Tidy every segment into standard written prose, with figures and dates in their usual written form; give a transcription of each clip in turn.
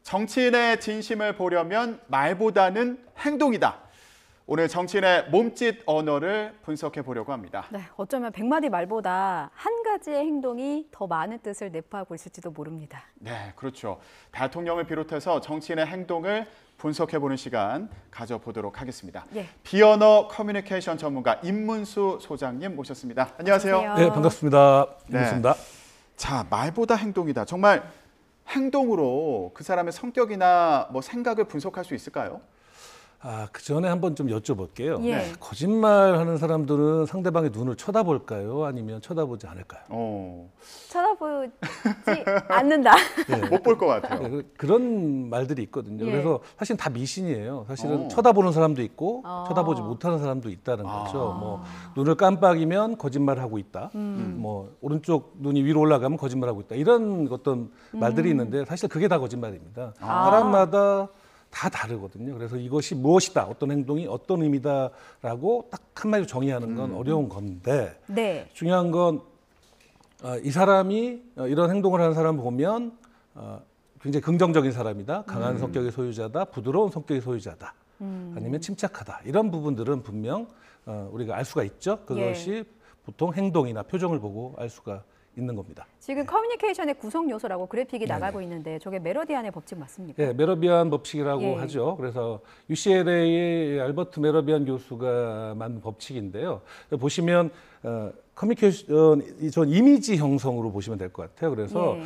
정치인의 진심을 보려면 말보다는 행동이다. 오늘 정치인의 몸짓 언어를 분석해 보려고 합니다. 네, 어쩌면 100마디 말보다 한 가지의 행동이 더 많은 뜻을 내포하고 있을지도 모릅니다. 네, 그렇죠. 대통령을 비롯해서 정치인의 행동을 분석해 보는 시간 가져보도록 하겠습니다. 예. 비언어 커뮤니케이션 전문가 임문수 소장님 모셨습니다. 안녕하세요. 안녕하세요. 네, 반갑습니다. 네. 반갑습니다. 자, 말보다 행동이다. 정말 행동으로 그 사람의 성격이나 뭐 생각을 분석할 수 있을까요? 그 전에 한번 좀 여쭤볼게요. 예. 거짓말하는 사람들은 상대방의 눈을 쳐다볼까요? 아니면 쳐다보지 않을까요? 쳐다보지 않는다. 못 볼 것 같아요. 네, 그런 말들이 있거든요. 예. 그래서 사실 다 미신이에요. 사실은 쳐다보는 사람도 있고 어. 쳐다보지 못하는 사람도 있다는 거죠. 아. 뭐 눈을 깜빡이면 거짓말하고 있다. 뭐 오른쪽 눈이 위로 올라가면 거짓말하고 있다. 이런 어떤 말들이 있는데 사실 그게 다 거짓말입니다. 아. 사람마다 다 다르거든요. 그래서 이것이 무엇이다, 어떤 행동이 어떤 의미다라고 딱 한마디로 정의하는 건 어려운 건데 네. 중요한 건 이 사람이 이런 행동을 하는 사람 보면 굉장히 긍정적인 사람이다, 강한 성격의 소유자다, 부드러운 성격의 소유자다, 아니면 침착하다. 이런 부분들은 분명 우리가 알 수가 있죠. 그것이 보통 행동이나 표정을 보고 알 수가 있는 겁니다. 지금 커뮤니케이션의 구성 요소라고 그래픽이 나가고 있는데 저게 메러디안의 법칙 맞습니까? 네, 메러비안 법칙이라고 예. 하죠. 그래서 UCLA의 알버트 메러비안 교수가 만든 법칙인데요. 보시면 커뮤니케이션, 전 이미지 형성으로 보시면 될 것 같아요. 그래서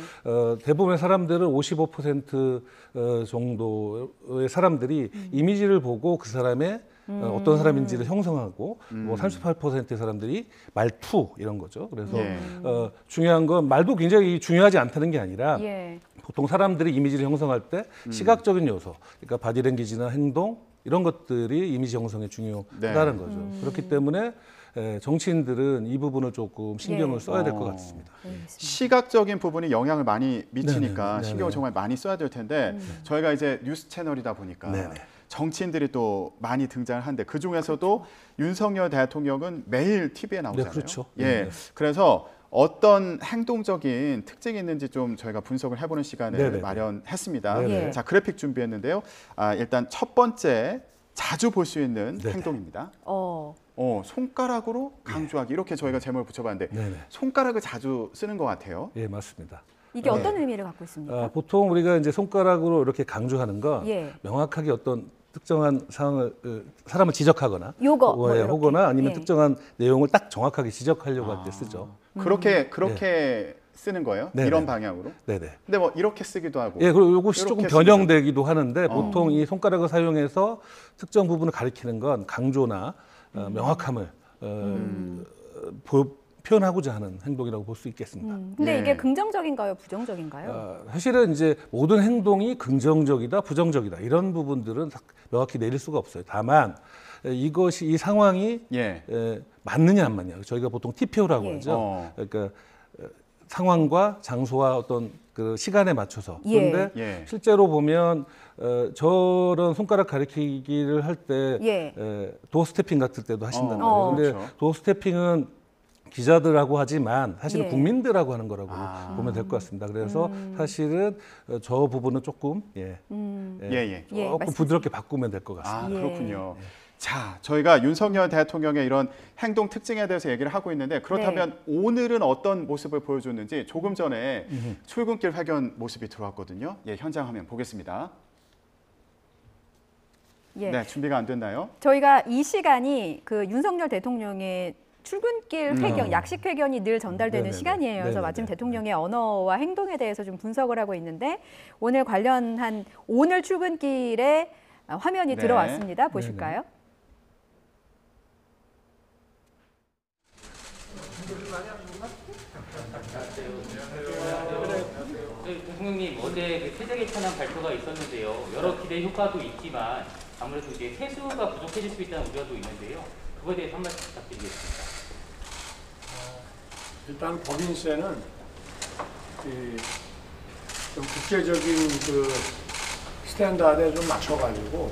대부분의 사람들은 55% 정도의 사람들이 이미지를 보고 그 사람의 어떤 사람인지를 형성하고 뭐 38%의 사람들이 말투 이런 거죠. 그래서 중요한 건 말도 굉장히 중요하지 않다는 게 아니라 보통 사람들이 이미지를 형성할 때 시각적인 요소, 그러니까 바디랭귀지나 행동 이런 것들이 이미지 형성에 중요하다는 거죠. 그렇기 때문에 정치인들은 이 부분을 조금 신경을 써야 될 것 같습니다. 시각적인 부분이 영향을 많이 미치니까 네네. 신경을 정말 많이 써야 될 텐데 저희가 이제 뉴스 채널이다 보니까 네네. 정치인들이 또 많이 등장을 하는데 그중에서도 윤석열 대통령은 매일 TV에 나오잖아요. 네, 그렇죠. 예, 네. 그래서 어떤 행동적인 특징이 있는지 좀 저희가 분석을 해보는 시간을 네네. 마련했습니다. 네네. 자, 그래픽 준비했는데요. 일단 첫 번째 자주 볼 수 있는 네네. 행동입니다. 손가락으로 강조하기 이렇게 저희가 제목을 붙여봤는데 네네. 손가락을 자주 쓰는 것 같아요. 예, 맞습니다. 이게 어떤 의미를 갖고 있습니까? 보통 우리가 이제 손가락으로 이렇게 강조하는 건 명확하게 어떤 특정한 상황을 사람을 지적하거나 혹거나 아니면 특정한 내용을 딱 정확하게 지적하려고 할 때 쓰죠. 그렇게 쓰는 거예요? 네네. 이런 방향으로? 네네. 근데 뭐 이렇게 쓰기도 하고. 예, 그리고 이것이 이렇게 조금 변형되기도 하는데 보통 이 손가락을 사용해서 특정 부분을 가리키는 건 강조나 명확함을 표현하고자 하는 행동이라고 볼 수 있겠습니다. 근데 이게 긍정적인가요, 부정적인가요? 사실은 이제 모든 행동이 긍정적이다, 부정적이다 이런 부분들은 명확히 내릴 수가 없어요. 다만 이것이 이 상황이 맞느냐 안 맞느냐 저희가 보통 TPO라고 하죠. 그러니까 상황과 장소와 어떤 그 시간에 맞춰서 그런데 실제로 보면 저런 손가락 가리키기를 할 때 도어 스태핑 같을 때도 하신다는 거예요. 근데 그렇죠. 도어 스태핑은 기자들하고 하지만 사실은 국민들하고 하는 거라고 보면 될 것 같습니다. 그래서 사실은 저 부분은 조금 조금 부드럽게 바꾸면 될 것 같습니다. 그렇군요. 자, 저희가 윤석열 대통령의 이런 행동 특징에 대해서 얘기를 하고 있는데 그렇다면 오늘은 어떤 모습을 보여줬는지 조금 전에 출근길 회견 모습이 들어왔거든요. 현장 화면 보겠습니다. 네, 준비가 안 됐나요? 저희가 이 시간이 그 윤석열 대통령의 출근길 회견, 약식 회견이 늘 전달되는 시간이에요. 그래서 마침 대통령의 언어와 행동에 대해서 좀 분석을 하고 있는데 오늘 관련한 오늘 출근길에 화면이 들어왔습니다. 보실까요? 대통령님 어제 세제 개편안 발표가 있었는데요. 여러 기대 효과도 있지만 아무래도 이제 세수가 부족해질 수 있다는 우려도 있는데요. 그거에 대해서 한 말씀 부탁드리겠습니다. 일단 법인세는 좀 국제적인 그 스탠다드에 좀 맞춰가지고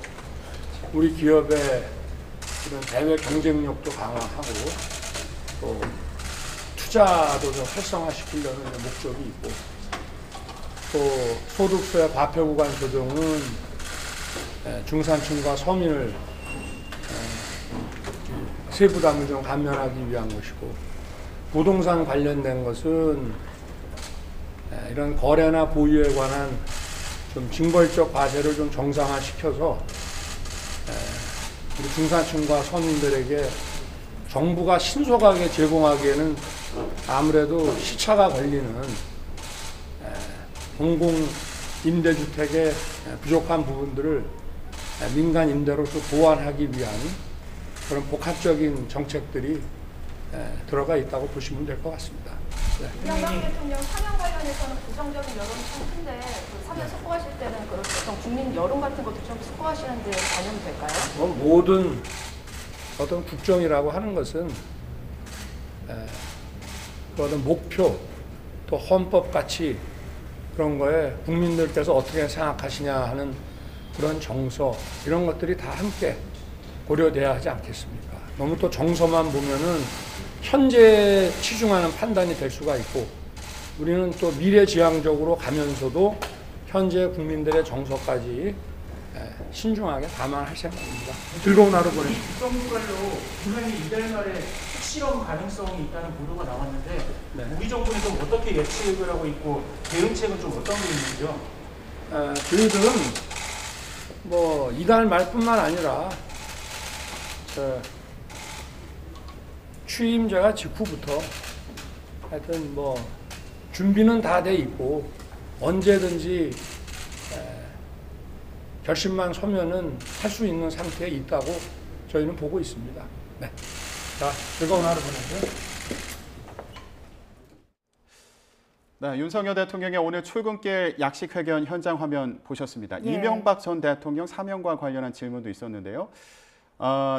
우리 기업의 이런 대외 경쟁력도 강화하고 또 투자도 좀 활성화시키려는 목적이 있고 또 소득세 과표 구간 조정은 중산층과 서민을 세부담을 좀 감면하기 위한 것이고, 부동산 관련된 것은 이런 거래나 보유에 관한 좀 징벌적 과세를 좀 정상화시켜서 우리 중산층과 서민들에게 정부가 신속하게 제공하기에는 아무래도 시차가 걸리는 공공 임대주택의 부족한 부분들을 민간 임대로서 보완하기 위한 그런 복합적인 정책들이 들어가 있다고 보시면 될 것 같습니다. 네. 이명박 대통령 사면 관련해서는 부정적인 여론이 참 큰데 그 사면 속보하실 때는 그런 어떤 국민 여론 같은 것도 좀 속보하시는데 반영이 될까요? 모든 어떤 국정이라고 하는 것은 그 어떤 목표 또 헌법 가치 그런 거에 국민들께서 어떻게 생각하시냐 하는 그런 정서 이런 것들이 다 함께 고려돼야 하지 않겠습니까? 너무 또 정서만 보면은 현재에 치중하는 판단이 될 수가 있고, 우리는 또 미래지향적으로 가면서도 현재 국민들의 정서까지 신중하게 감안할 생각입니다. 즐거운 하루 보내십시오. 정부별로 분명히 이달 말에 핵실험 가능성이 있다는 보도가 나왔는데 네. 우리 정부는 좀 어떻게 예측을 하고 있고 대응책은 좀 어떤 게 있는지요? 저희들은 뭐 이달 말뿐만 아니라 취임제가 직후부터 하여튼 뭐 준비는 다 돼 있고 언제든지 결심만 서면은 할 수 있는 상태에 있다고 저희는 보고 있습니다. 네. 자, 즐거운 하루 보내세요. 네, 윤석열 대통령의 오늘 출근길 약식회견 현장 화면 보셨습니다. 예. 이명박 전 대통령 사면과 관련한 질문도 있었는데요.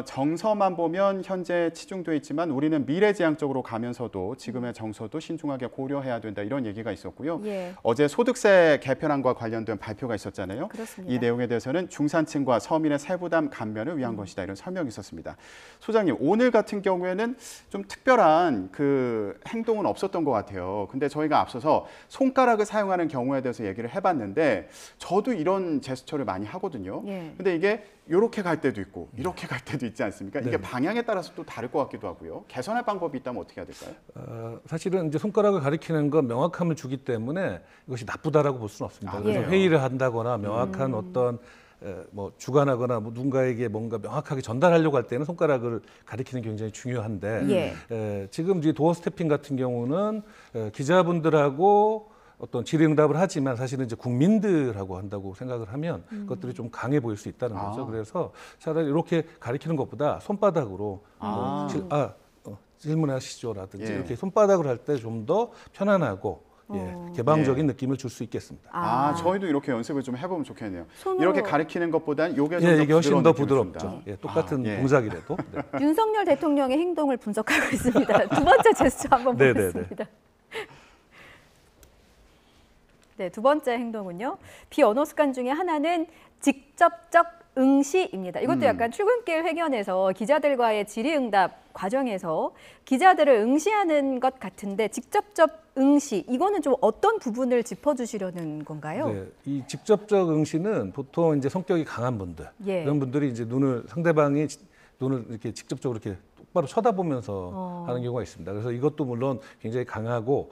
정서만 보면 현재 치중돼 있지만 우리는 미래지향적으로 가면서도 지금의 정서도 신중하게 고려해야 된다, 이런 얘기가 있었고요. 예. 어제 소득세 개편안과 관련된 발표가 있었잖아요. 그렇습니다. 이 내용에 대해서는 중산층과 서민의 세부담 감면을 위한 것이다, 이런 설명이 있었습니다. 소장님, 오늘 같은 경우에는 좀 특별한 그 행동은 없었던 것 같아요. 근데 저희가 앞서서 손가락을 사용하는 경우에 대해서 얘기를 해봤는데 저도 이런 제스처를 많이 하거든요. 예. 근데 이게 이렇게 갈 때도 있고 이렇게 갈 때도 있지 않습니까? 이게 네. 방향에 따라서 또 다를 것 같기도 하고요. 개선할 방법이 있다면 어떻게 해야 될까요? 사실은 이제 손가락을 가리키는 건 명확함을 주기 때문에 이것이 나쁘다라고 볼 수는 없습니다. 그래서 예. 회의를 한다거나 명확한 어떤 뭐 주관하거나 뭐 누군가에게 뭔가 명확하게 전달하려고 할 때는 손가락을 가리키는 게 굉장히 중요한데 지금 이제 도어 스태핑 같은 경우는 기자분들하고 어떤 질의응답을 하지만 사실은 이제 국민들하고 한다고 생각을 하면 그것들이 좀 강해 보일 수 있다는 거죠. 그래서 차라리 이렇게 가리키는 것보다 손바닥으로 질문하시죠라든지 예. 이렇게 손바닥으로 할 때 좀 더 편안하고 개방적인 느낌을 줄 수 있겠습니다. 저희도 이렇게 연습을 좀 해보면 좋겠네요. 손으로- 이렇게 가리키는 것보다는 요게 좀 더 이게 훨씬 부드러운 더 느낌을 부드럽죠. 줍니다. 예, 똑같은 예. 동작이라도. 네. 윤석열 대통령의 행동을 분석하고 있습니다. 두 번째 제스처 한번 네네네. 보겠습니다. 네, 두 번째 행동은요. 비언어 습관 중에 하나는 직접적 응시입니다. 이것도 약간 출근길 회견에서 기자들과의 질의응답 과정에서 기자들을 응시하는 것 같은데 직접적 응시, 이거는 좀 어떤 부분을 짚어주시려는 건가요? 네, 이 직접적 응시는 보통 이제 성격이 강한 분들, 예. 이런 분들이 이제 상대방이 눈을 이렇게 직접적으로 이렇게 똑바로 쳐다보면서 하는 경우가 있습니다. 그래서 이것도 물론 굉장히 강하고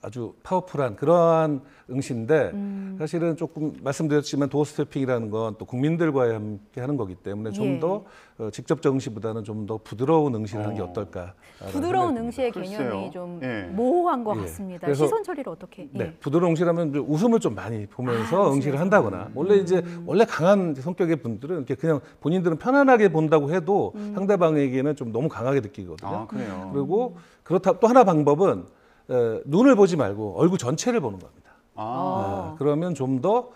아주 파워풀한 그러한 응시인데 사실은 조금 말씀드렸지만 도어 스태핑이라는 건 또 국민들과 함께 하는 거기 때문에 좀 더 직접적 응시보다는 좀 더 부드러운 응시를 하는 게 어떨까. 부드러운 응시의 글쎄요. 개념이 좀 예. 모호한 것 예. 같습니다. 그래서- 시선 처리를 어떻게? 네, 부드러운 응시라면 이제 웃음을 좀 많이 보면서 응시를 한다거나 원래 강한 성격의 분들은 이렇게 그냥 본인들은 편안하게 본다고 해도 상대방에게는 좀 너무 강하게 느끼거든요. 아, 그래요. 그리고 그렇다 또 하나 방법은 눈을 보지 말고 얼굴 전체를 보는 겁니다. 그러면 좀 더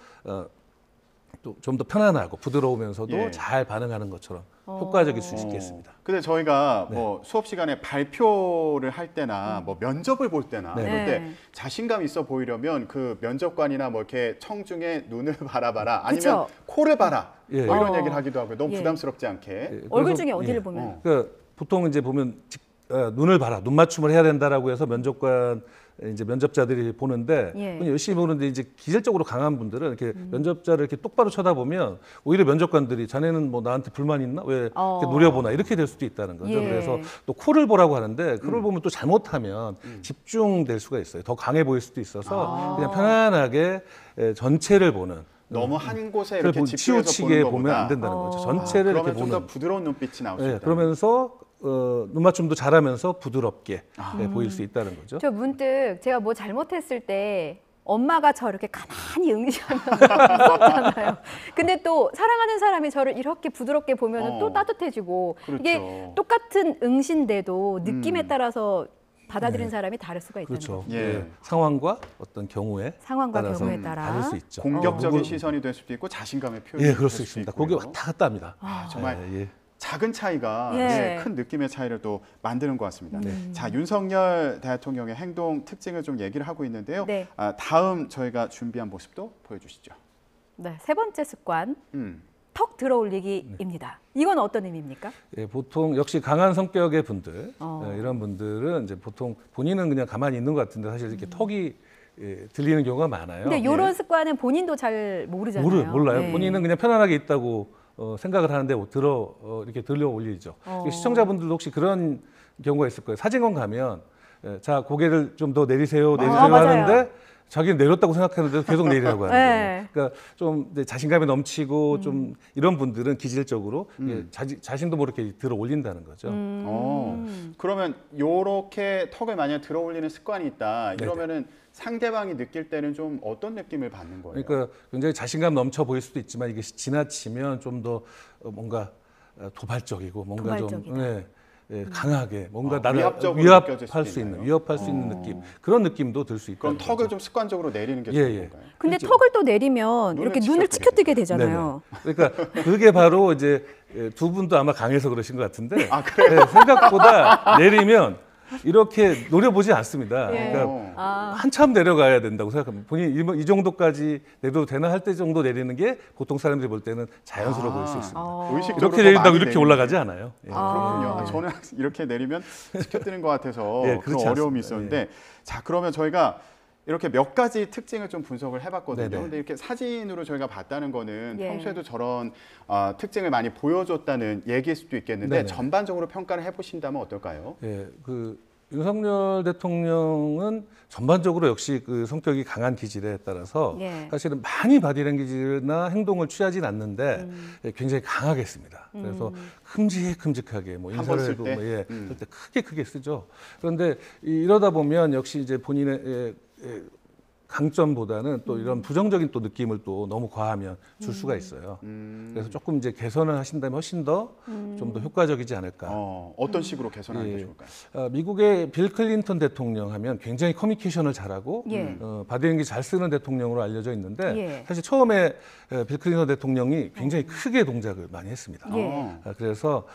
편안하고 부드러우면서도 예. 잘 반응하는 것처럼 효과적일 수 있겠습니다. 근데 저희가 뭐 수업 시간에 발표를 할 때나 뭐 면접을 볼 때나 네. 이럴 때 네. 자신감 있어 보이려면 그 면접관이나 뭐 이렇게 청중에 눈을 바라봐라, 아니면 그쵸. 코를 봐라, 예. 뭐 이런 얘기를 하기도 하고요. 너무 예. 부담스럽지 않게. 예, 얼굴 그래서- 중에 어디를 예. 보면? 그러니까 보통 이제 보면 눈을 봐라, 눈 맞춤을 해야 된다라고 해서 면접관 이제 면접자들이 보는데 예. 열심히 보는데 이제 기질적으로 강한 분들은 이렇게 면접자를 이렇게 똑바로 쳐다보면 오히려 면접관들이 자네는 뭐 나한테 불만 있나 왜 이렇게 노려보나 이렇게 될 수도 있다는 거죠. 예. 그래서 또 코를 보라고 하는데 코를 보면 또 잘못하면 집중될 수가 있어요. 더 강해 보일 수도 있어서 그냥 편안하게 전체를 보는. 너무 한 곳에 그걸 이렇게 집중해서 치우치게 보는 보면 안 것보다 된다는 거죠. 전체를 이렇게 그러면 좀 더 보는. 부드러운 눈빛이 나올 수 있다. 그러면서 눈 맞춤도 잘하면서 부드럽게 보일 수 있다는 거죠. 저 문득 제가 뭐 잘못했을 때 엄마가 저 이렇게 가만히 응시하면 무섭잖아요. 근데 또 사랑하는 사람이 저를 이렇게 부드럽게 보면 또 따뜻해지고 그렇죠. 이게 똑같은 응시인데도 느낌에 따라서 받아들이는 사람이 다를 수가 있다는 그렇죠. 거죠. 예. 상황과 어떤 경우에 상황과 따라서 경우에 따라. 다를 수 있죠. 공격적인 그걸- 시선이 될 수도 있고 자신감의 표현이 예, 될 그럴 수 수도 있습니다. 있고요. 거기 왔다 갔다 합니다. 정말 예. 작은 차이가 예. 큰 느낌의 차이를 또 만드는 것 같습니다. 자, 윤석열 대통령의 행동 특징을 좀 얘기를 하고 있는데요. 네. 다음 저희가 준비한 모습도 보여주시죠. 네, 세 번째 습관, 음. 턱 들어올리기입니다. 이건 어떤 의미입니까? 예, 보통 역시 강한 성격의 분들 어. 이런 분들은 이제 보통 본인은 그냥 가만히 있는 것 같은데 사실 이렇게 턱이 들리는 경우가 많아요. 근데 이런 습관은 본인도 잘 모르잖아요. 몰라요. 네. 본인은 그냥 편안하게 있다고 생각을 하는데 이렇게 들려 올리죠. 시청자분들도 혹시 그런 경우가 있을 거예요. 사진관 가면 자 고개를 좀 더 내리세요 맞아요. 하는데 자기는 내렸다고 생각하는데 계속 내리라고 하는 네. 거예요. 그러니까 좀 이제 자신감이 넘치고 좀 이런 분들은 기질적으로 자신도 모르게 들어 올린다는 거죠. 그러면 요렇게 턱을 만약 들어 올리는 습관이 있다. 이러면은 상대방이 느낄 때는 좀 어떤 느낌을 받는 거예요? 그러니까 굉장히 자신감 넘쳐 보일 수도 있지만 이게 지나치면 좀 더 뭔가 도발적이고 뭔가 도발적이다. 좀 강하게 뭔가 나를 위압적으로 느껴질 위협할 수도 수 있는 있나요? 위협할 수 있는 느낌 그런 느낌도 들 수 있다. 그럼 턱을 좀 습관적으로 내리는 게 예, 좋은 예. 건가요? 근데 턱을 또 내리면 눈을 이렇게 눈을 치켜뜨게 치켜뜨게 되잖아요. 그러니까 그게 바로 이제 두 분도 아마 강해서 그러신 것 같은데 그래요? 생각보다 내리면 이렇게 노려보지 않습니다. 예. 그러니까 한참 내려가야 된다고 생각합니다. 본인 이 정도까지 내려도 되나 할 때 정도 내리는 게 보통 사람들이 볼 때는 자연스러워 보일 수 있습니다. 의식적으로 이렇게 더 내린다고 많이 이렇게 내리는 올라가지 거예요? 않아요. 예. 그렇군요. 저는 이렇게 내리면 치켜뜨는 것 같아서 예, 그런 그렇지 어려움이 않습니다. 있었는데 자, 그러면 저희가 이렇게 몇 가지 특징을 좀 분석을 해봤거든요. 네네. 근데 이렇게 사진으로 저희가 봤다는 거는 예. 평소에도 저런 특징을 많이 보여줬다는 얘기일 수도 있겠는데 네네. 전반적으로 평가를 해보신다면 어떨까요? 예, 윤석열 대통령은 전반적으로 역시 그 성격이 강한 기질에 따라서 예. 사실은 많이 바디랭귀지나 행동을 취하진 않는데 굉장히 강하게 씁니다. 그래서 큼직큼직하게 뭐 한번 인사를 쓸 해도 때? 쓸 때 크게 쓰죠. 그런데 이러다 보면 역시 이제 본인의 강점보다는 또 이런 부정적인 또 느낌을 또 너무 과하면 줄 수가 있어요. 그래서 조금 이제 개선을 하신다면 훨씬 더 좀 더 효과적이지 않을까. 어떤 식으로 개선하는 게 예. 좋을까요? 미국의 빌 클린턴 대통령 하면 굉장히 커뮤니케이션을 잘하고 예. 바디랭귀지 잘 쓰는 대통령으로 알려져 있는데 예. 사실 처음에 빌 클린턴 대통령이 굉장히 크게 동작을 많이 했습니다. 예. 그래서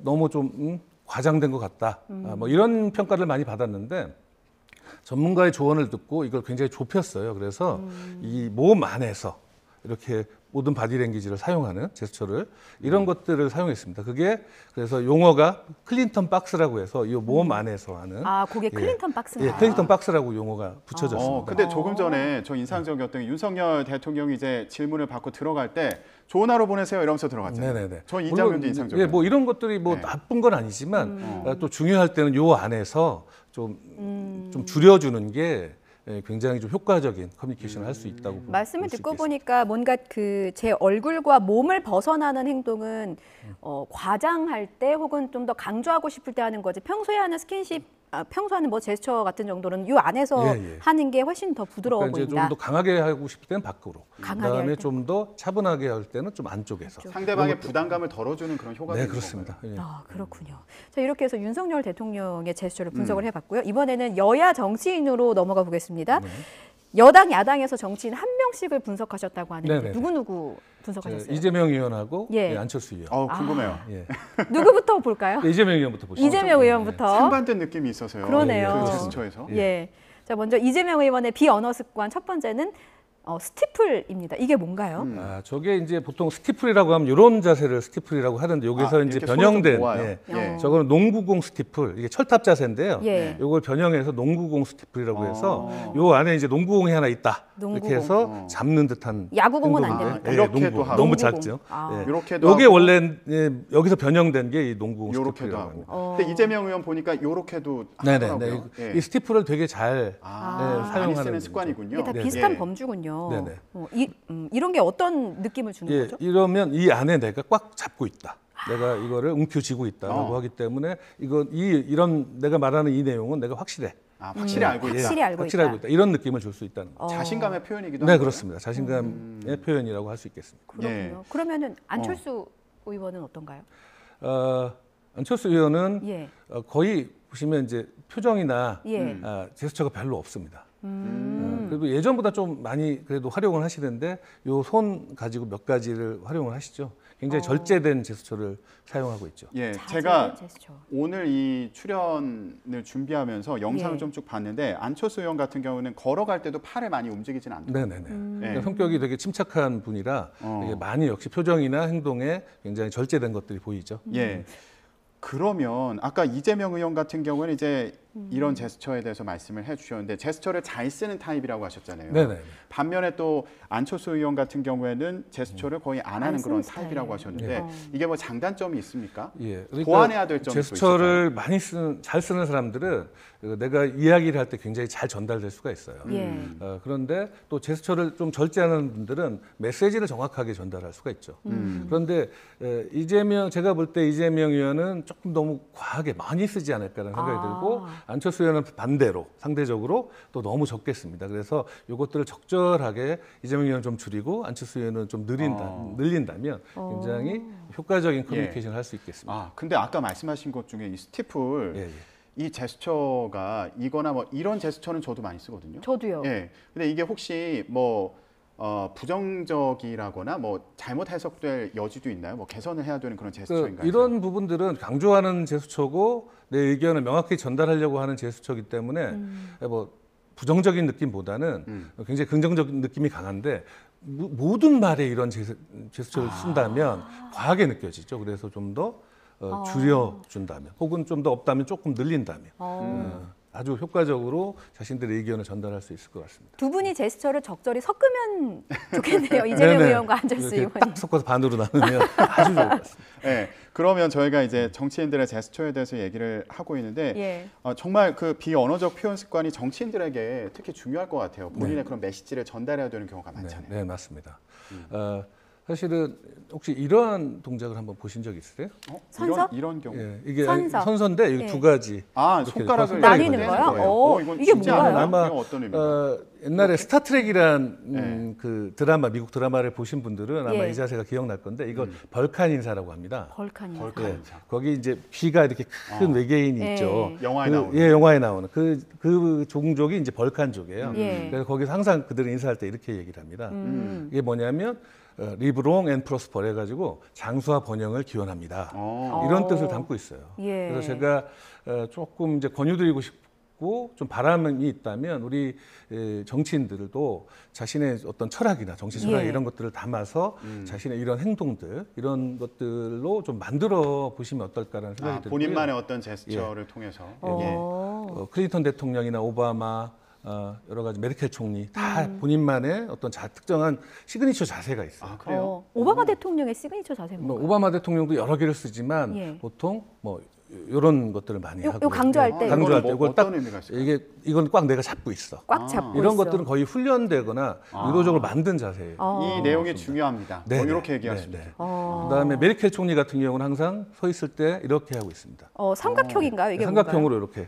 너무 좀 과장된 것 같다. 뭐 이런 평가를 많이 받았는데 전문가의 조언을 듣고 이걸 굉장히 좁혔어요. 그래서 이 몸 안에서 이렇게 모든 바디랭귀지를 사용하는 제스처를 이런 것들을 사용했습니다. 그게 그래서 용어가 클린턴 박스라고 해서 이 몸 안에서 하는 그게 클린턴 박스다. 예, 클린턴 박스라고 용어가 붙여졌습니다. 근데 조금 전에 저 인상적이었던 게 윤석열 대통령이 이제 질문을 받고 들어갈 때 좋은 하루 보내세요 이러면서 들어갔잖아요. 네네네. 전 이 물론, 장면도 인상적이에요. 예, 뭐 이런 것들이 뭐 네. 나쁜 건 아니지만 또 중요할 때는 요 안에서 좀 줄여주는 게 굉장히 좀 효과적인 커뮤니케이션을 할 수 있다고 말씀을 볼수 듣고 있겠습니다. 보니까 뭔가 제 얼굴과 몸을 벗어나는 행동은 과장할 때 혹은 좀 더 강조하고 싶을 때 하는 거지 평소에 하는 스킨십 평소 하는 뭐 제스처 같은 정도는 이 안에서 예, 예. 하는 게 훨씬 더 부드러워 그러니까 이제 보인다. 좀 더 강하게 하고 싶을 때는 밖으로, 강하게 할 그다음에 때. 좀 더 차분하게 할 때는 좀 안쪽에서. 상대방의 부담감을 덜어주는 그런 효과가 네, 있는 그렇습니다. 건가요? 예. 그렇군요. 자, 이렇게 해서 윤석열 대통령의 제스처를 분석을 해봤고요. 이번에는 여야 정치인으로 넘어가 보겠습니다. 여당, 야당에서 정치인 한 명씩을 분석하셨다고 하는데 네네네. 누구 분석하셨어요? 이재명 의원하고 예. 안철수 의원. 궁금해요. 예. 누구부터 볼까요? 이재명 의원부터 보시죠. 이재명 의원부터. 상반된 느낌이 있어서요. 그러네요. 그 제스처에서. 예. 자, 먼저 이재명 의원의 비언어 습관 첫 번째는 스티플입니다. 이게 뭔가요? 저게 이제 보통 스티플이라고 하면 이런 자세를 스티플이라고 하는데 여기서 이제 이렇게 손을 좀 변형된 모아요. 예. 저거는 농구공 스티플, 이게 철탑 자세인데요. 예. 이걸 변형해서 농구공 스티플이라고 해서 요 안에 이제 농구공이 하나 있다. 이렇게 농구공. 해서 잡는 듯한 야구공은 안 행동인데, 됩니까? 이렇게도 농구. 하고. 너무 농구공. 작죠. 아. 이렇게도 요게 하고, 원래 여기서 변형된 게 이 농구공 요렇게도 스티플이라고 하고. 합니다. 근데 이재명 의원 보니까 요렇게도 네네네. 하더라고요. 예. 이 스티플을 되게 잘 많이 사용하는 쓰는 분이죠. 습관이군요. 이게 다 네, 비슷한 네. 범주군요. 네네. 이런 게 어떤 느낌을 주는 예, 거죠? 이러면 이 안에 내가 꽉 잡고 있다. 내가 이거를 움켜쥐고 있다라고 하기 때문에 이런 내가 말하는 이 내용은 내가 확실해. 확실히 알고 있다. 확실히 알고 확실히 있다. 알고 있다. 이런 느낌을 줄 수 있다는 거죠. 자신감의 표현이기도 네, 한가요? 그렇습니다. 자신감의 표현이라고 할 수 있겠습니다. 그렇군요. 예. 그러면은 안철수 의원은 어떤가요? 안철수 의원은 예. 거의 보시면 이제 표정이나 예. 제스처가 별로 없습니다. 그래도 예전보다 좀 많이 그래도 활용을 하시는데 요 손 가지고 몇 가지를 활용을 하시죠. 굉장히 절제된 제스처를 사용하고 있죠. 예, 자제된 제가 제스처. 오늘 이 출연을 준비하면서 영상을 예. 좀 쭉 봤는데 안철수 의원 같은 경우는 걸어갈 때도 팔을 많이 움직이진 않더라고요. 네네네. 네. 그러니까 성격이 되게 침착한 분이라 되게 많이 역시 표정이나 행동에 굉장히 절제된 것들이 보이죠. 예. 그러면 아까 이재명 의원 같은 경우는 이제 이런 제스처에 대해서 말씀을 해주셨는데 제스처를 잘 쓰는 타입이라고 하셨잖아요. 네네. 반면에 또 안철수 의원 같은 경우에는 제스처를 거의 안 하는 안 그런 쓰는 타입이라고 스타일. 하셨는데 이게 뭐 장단점이 있습니까? 예. 보완해야 될 점이 또 제스처를 많이 잘 쓰는 사람들은 내가 이야기를 할 때 굉장히 잘 전달될 수가 있어요. 예. 그런데 또 제스처를 좀 절제하는 분들은 메시지를 정확하게 전달할 수가 있죠. 그런데 제가 볼 때 이재명 의원은 조금 너무 과하게 많이 쓰지 않을까라는 생각이 들고 안철수 의원은 반대로 상대적으로 또 너무 적게 씁니다. 그래서 이것들을 적절하게 이재명 의원은 좀 줄이고 안철수 의원은 좀 늘린다면 굉장히 효과적인 커뮤니케이션을 할 수 있겠습니다. 근데 아까 말씀하신 것 중에 이 스티플 예, 예. 이 제스처가 이거나 뭐 이런 제스처는 저도 많이 쓰거든요. 저도요. 예. 근데 이게 혹시 뭐 부정적이라거나 뭐 잘못 해석될 여지도 있나요? 뭐 개선을 해야 되는 그런 제스처인가요? 이런 부분들은 강조하는 제스처고 내 의견을 명확히 전달하려고 하는 제스처이기 때문에 뭐 부정적인 느낌보다는 굉장히 긍정적인 느낌이 강한데 모든 말에 이런 제스처를 쓴다면 과하게 느껴지죠. 그래서 좀 더 줄여준다면 혹은 좀 더 없다면 조금 늘린다면 아주 효과적으로 자신들의 의견을 전달할 수 있을 것 같습니다. 두 분이 제스처를 적절히 섞으면 좋겠네요. 이재명 의원과 안철수 이렇게 의원이. 딱 섞어서 반으로 나누면 아주 좋을 것 같습니다. 네, 그러면 저희가 이제 정치인들의 제스처에 대해서 얘기를 하고 있는데 예. 정말 그 비언어적 표현 습관이 정치인들에게 특히 중요할 것 같아요. 본인의 그런 메시지를 전달해야 되는 경우가 많잖아요. 네, 맞습니다. 사실은 혹시 이러한 동작을 한번 보신 적 있으세요? 선서? 이런 경우. 예, 이게 선서. 선서인데 이게 예. 두 가지. 이렇게 손가락을 나뉘는 떼는 거예요? 오, 이건 이게 진짜 뭔가요? 아니에요? 아마 이건 어떤 의미인가요? 옛날에 스타트랙이란 그 드라마, 미국 드라마를 보신 분들은 아마 예. 이 자세가 기억날 건데 이걸 벌칸 인사라고 합니다. 벌칸 인사. 벌칸. 예, 인사. 거기 이제 귀가 이렇게 큰 외계인이 예. 있죠. 영화에 나오는. 예, 영화에 나오는 그 종족이 이제 벌칸족이에요. 예. 그래서 거기서 항상 그들은 인사할 때 이렇게 얘기를 합니다. 이게 뭐냐면 리브롱 앤 프로스퍼 해가지고 장수와 번영을 기원합니다. 이런 뜻을 담고 있어요. 예. 그래서 제가 조금 이제 권유드리고 싶고 좀 바람이 있다면 우리 정치인들도 자신의 어떤 철학이나 정치 철학 예. 이런 것들을 담아서 자신의 이런 행동들 이런 것들로 좀 만들어 보시면 어떨까라는 생각이 들고요. 본인만의 어떤 제스처를 통해서. 예. 클린턴 대통령이나 오바마 여러 가지 메르켈 총리 다 본인만의 어떤 특정한 시그니처 자세가 있어요. 그래요? 오바마 대통령의 시그니처 자세는 뭐 뭐예요? 오바마 대통령도 여러 개를 쓰지만 예. 보통 뭐 이런 것들을 많이 요 하고 강조할 때 강조할 때 이거는 이걸 딱 어떤 의미가 있을까요? 이건 꽉 내가 잡고 있어. 꽉 잡고 이런 있어. 것들은 거의 훈련되거나 의도적으로 만든 자세예요. 이 내용이 중요합니다. 네, 이렇게 네, 얘기할 네, 수 네. 있죠. 그다음에 메르켈 총리 같은 경우는 항상 서 있을 때 이렇게 하고 있습니다. 삼각형인가요? 이게 삼각형으로 이렇게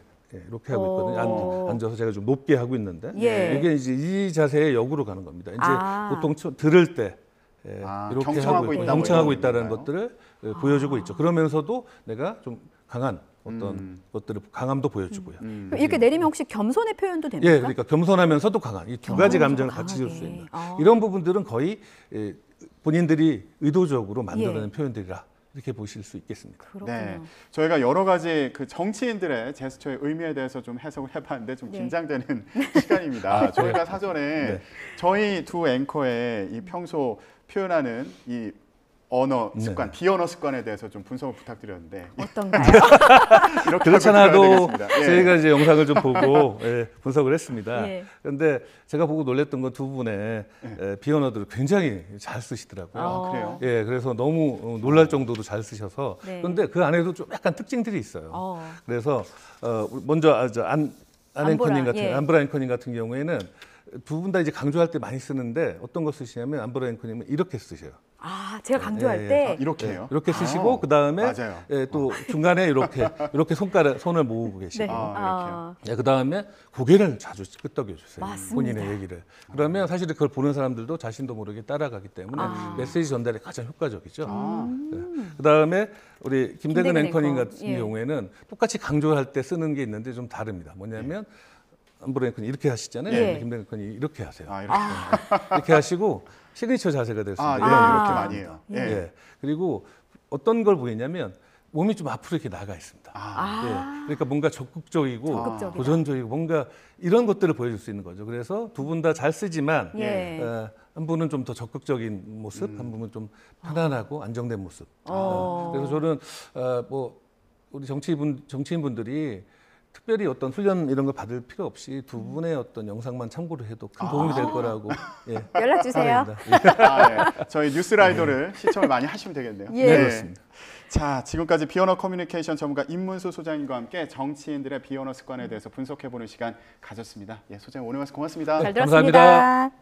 하고 있거든요. 오. 앉아서 제가 좀 높게 하고 있는데 예. 이게 이제 이 자세의 역으로 가는 겁니다. 이제 아. 보통 들을 때 이렇게 경청하고 하고 있고 있다고 경청하고 이런 있다는 건가요? 것들을 보여주고 있죠. 그러면서도 내가 좀 강한 어떤 것들을 강함도 보여주고요. 그럼 이렇게 내리면 혹시 겸손의 표현도 됩니까? 예, 그러니까 겸손하면서도 강한 이 두 가지 감정을 같이 줄 수 강하게. 있는 이런 부분들은 거의 본인들이 의도적으로 만들어낸 표현들이라 이렇게 보실 수 있겠습니다. 그렇군요. 네, 저희가 여러 가지 그 정치인들의 제스처의 의미에 대해서 좀 해석을 해봤는데 좀 네. 긴장되는 시간입니다. 저희가 사전에 네. 저희 두 앵커의 이 평소 표현하는 이 언어 습관, 비언어 습관에 대해서 좀 분석을 부탁드렸는데 어떤가요? 이렇게 그렇잖아도 하고 들어야 되겠습니다. 예. 저희가 이제 영상을 좀 보고 분석을 했습니다. 예. 그런데 제가 보고 놀랬던 건 두 분의 비언어들을 굉장히 잘 쓰시더라고요. 아, 그래요? 예, 그래서 너무 놀랄 정도로 잘 쓰셔서 네. 그런데 그 안에도 좀 약간 특징들이 있어요. 네. 그래서 먼저 안 앵커님 같은 예. 안브라 앵커님 같은 경우에는 두 분 다 이제 강조할 때 많이 쓰는데 어떤 거 쓰시냐면 안브라 앵커님은 이렇게 쓰셔요. 아, 제가 강조할 예, 때 이렇게 해요? 이렇게 쓰시고 그 다음에 맞아요. 또 중간에 이렇게 손을 모으고 계시고 네. 아, 네, 그 다음에 고개를 자주 끄덕여 주세요. 맞습니다. 본인의 얘기를. 그러면 사실 그걸 보는 사람들도 자신도 모르게 따라가기 때문에 메시지 전달에 가장 효과적이죠. 그 다음에 우리 김대근 김대근 앵커님 앵커. 같은 예. 경우에는 똑같이 강조할 때 쓰는 게 있는데 좀 다릅니다. 뭐냐면 안브라 앵커님 이렇게 하시잖아요. 예. 김대근 앵커님 이렇게 하세요. 이렇게. 이렇게 하시고 시그니처 자세가 됐습니다. 이런 이렇게 많이 해요. 예. 예. 그리고 어떤 걸 보이냐면 몸이 좀 앞으로 이렇게 나가 있습니다. 예. 그러니까 뭔가 적극적이고 적극적이다. 도전적이고 뭔가 이런 것들을 보여줄 수 있는 거죠. 그래서 두 분 다 잘 쓰지만 예. 한 분은 좀 더 적극적인 모습, 한 분은 좀 편안하고 안정된 모습. 그래서 저는 뭐 우리 정치인분들이 특별히 어떤 훈련 이런 거 받을 필요 없이 두 분의 어떤 영상만 참고를 해도 큰 도움이 될 거라고 연락 주세요. 생각합니다. 예. 저희 뉴스라이더를 시청을 많이 하시면 되겠네요. 예. 네, 그렇습니다. 자, 지금까지 비언어 커뮤니케이션 전문가 임문수 소장님과 함께 정치인들의 비언어 습관에 대해서 분석해보는 시간 가졌습니다. 예, 소장님 오늘 말씀 고맙습니다. 잘 감사합니다. 들었습니다.